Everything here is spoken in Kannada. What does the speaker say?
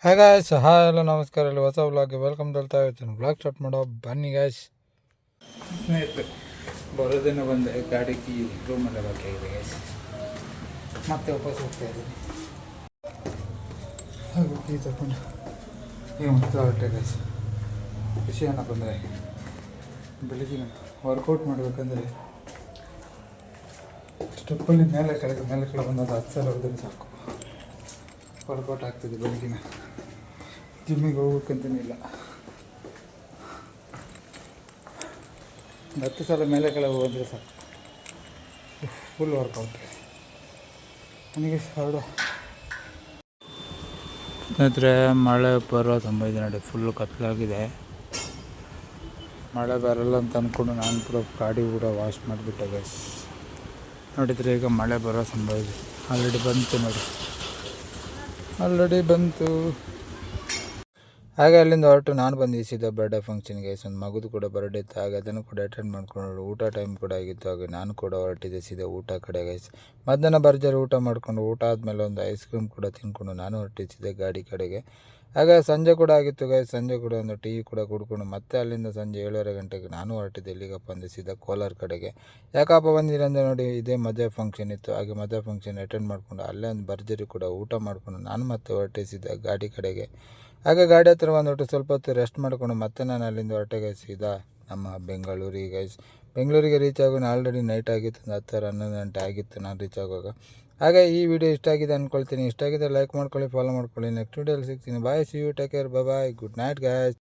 ಹಾಯ್ ಗಾಯ್ಸ್, ಹಾಯ್ ಎಲ್ಲ ನಮಸ್ಕಾರ. ಇಲ್ಲಿ ಹೊಸ ವ್ಲಾಗ್ಗೆ ವೆಲ್ಕಮ್ ಹೇಳ್ತಾ ಇರ್ತೀನಿ. ವ್ಲಾಗ್ ಸ್ಟಾರ್ಟ್ ಮಾಡೋ ಬನ್ನಿ ಗಾಯ್ಸ್. ಸ್ನೇಹಿತರೆ, ಬರೋದೇನೋ ಬಂದೆ, ಗಾಡಿ ಕೀ ರೂಮಲ್ಲೇ ಬಾಕಿಯಾಗಿದೆ ಗಾಯ್ಸ್. ಮತ್ತೆ ವಾಪಸ್ ಹೋಗ್ತಾ ಇದ್ದೀನಿ. ಹಾಗೆ ಕೀ ತಗೊಂಡು ಈಗ ಮತ್ತೆ ಹೊರಟೆ ಗಾಯ್ಸ್. ಖುಷಿ ಏನಪ್ಪ ಅಂದರೆ, ಬೆಳಿಗ್ಗೆ ವರ್ಕೌಟ್ ಮಾಡಬೇಕಂದ್ರೆ ಸ್ಟೆಪ್ಪಲ್ಲಿ ಮೇಲೆ ಕೆಳಗೆ ಬಂದದ್ದು 10 ಸಲ ಹೋದ್ರೆ ಸಾಕು. ವರ್ಕೌಟ್ ಆಗ್ತದೆ ಬೆಳಗಿನ. ಜಿಮ್ಮಿಗೆ ಹೋಗ್ಬೇಕಂತನಿಲ್ಲ, 10 ಸಲ ಮೇಲೆ ಕೆಳಗೆ ಹೋದರೆ ಸಾಕು, ಫುಲ್ ವರ್ಕೌಟ್. ನನಗೆ ಸ್ನೇಹಿತರೆ, ಮಳೆ ಬರೋ ಸಂಭವ ನೋಡಿ. ಫುಲ್ಲು ಕತ್ತಲಾಗಿದೆ. ಮಳೆ ಬರಲ್ಲ ಅಂತ ಅಂದ್ಕೊಂಡು ನಾನು ಕೂಡ ಗಾಡಿ ಕೂಡ ವಾಶ್ ಮಾಡಿಬಿಟ್ಟೆ ಗೈಸ್. ನೋಡಿದರೆ ಈಗ ಮಳೆ ಬರೋ ಸಂಭವ ಇದೆ. ಆಲ್ರೆಡಿ ಬಂತು ನೋಡಿ, ಆಲ್ರೆಡಿ ಬಂತು. ಹಾಗೆ ಅಲ್ಲಿಂದ ಹೊರಟು ನಾನು ಬಂದು ಸೀದಾ ಬರ್ಡೇ ಫಂಕ್ಷನ್ಗೆ. ಒಂದು ಮಗುದು ಕೂಡ ಬರ್ಡೇ ಇತ್ತು, ಹಾಗೆ ಅದನ್ನು ಕೂಡ ಅಟೆಂಡ್ ಮಾಡ್ಕೊಂಡು ಊಟ ಟೈಮ್ ಕೂಡ ಆಗಿತ್ತು. ಹಾಗೆ ನಾನು ಕೂಡ ಹೊರಟಿದ್ದೆ ಸೀದಾ ಊಟ ಕಡೆ ಗೈಸ್. ಮಧ್ಯಾಹ್ನ ಭರ್ಜರಿ ಊಟ ಮಾಡಿಕೊಂಡು, ಊಟ ಆದಮೇಲೆ ಒಂದು ಐಸ್ ಕ್ರೀಮ್ ಕೂಡ ತಿನ್ಕೊಂಡು ನಾನು ಹೊರಟಿದ್ದೆ ಗಾಡಿ ಕಡೆಗೆ. ಹಾಗೆ ಸಂಜೆ ಕೂಡ ಆಗಿತ್ತು ಗೈಸ್. ಸಂಜೆ ಕೂಡ ಒಂದು ಟೀ ಕೂಡ ಕುಡ್ಕೊಂಡು ಮತ್ತೆ ಅಲ್ಲಿಂದ ಸಂಜೆ 7:30 ಗಂಟೆಗೆ ನಾನು ಹೊರಟಿದ್ದೆ. ಎಲ್ಲಿಗಪ್ಪ ಅಂದರೆ ಸೀದಾ ಕೋಲಾರ ಕಡೆಗೆ. ಯಾಕಪ್ಪ ಬಂದಿರಂದರೆ ನೋಡಿ, ಇದೇ ಮದುವೆ ಫಂಕ್ಷನ್ ಇತ್ತು. ಹಾಗೆ ಮದುವೆ ಫಂಕ್ಷನ್ ಅಟೆಂಡ್ ಮಾಡಿಕೊಂಡು ಅಲ್ಲೇ ಒಂದು ಭರ್ಜರಿ ಕೂಡ ಊಟ ಮಾಡಿಕೊಂಡು ನಾನು ಮತ್ತೆ ಹೊರಟಿದ್ದೆ ಗಾಡಿ ಕಡೆಗೆ. ಹಾಗೆ ಗಾಡಿ ಹತ್ರ ಬಂದುಬಿಟ್ಟು ಸ್ವಲ್ಪ ಹೊತ್ತು ರೆಸ್ಟ್ ಮಾಡಿಕೊಂಡು ಮತ್ತೆ ನಾನು ಅಲ್ಲಿಂದ ಹೊರಟೆ ಸೀದಾ ನಮ್ಮ ಬೆಂಗಳೂರಿಗೆ ಗೈಸ್. ಬೆಂಗಳೂರಿಗೆ ರೀಚ್ ಆಗೋಣ ಆಲ್ರೆಡಿ ನೈಟ್ ಆಗಿತ್ತು, 10-11 ಗಂಟೆ ಆಗಿತ್ತು ನಾನು ರೀಚ್ ಆಗುವಾಗ. ಹಾಗೆ ಈ ವಿಡಿಯೋ ಇಷ್ಟ ಆಗಿದೆ ಅಂದ್ಕೊಳ್ತೀನಿ. ಇಷ್ಟ ಆಗಿದೆ ಲೈಕ್ ಮಾಡ್ಕೊಳ್ಳಿ, ಫಾಲೋ ಮಾಡ್ಕೊಳ್ಳಿ. ನೆಕ್ಸ್ಟ್ ವಿಡಿಯೋಲಿ ಸಿಗ್ತೀನಿ. Bye, see you, take care, bye, good night guys.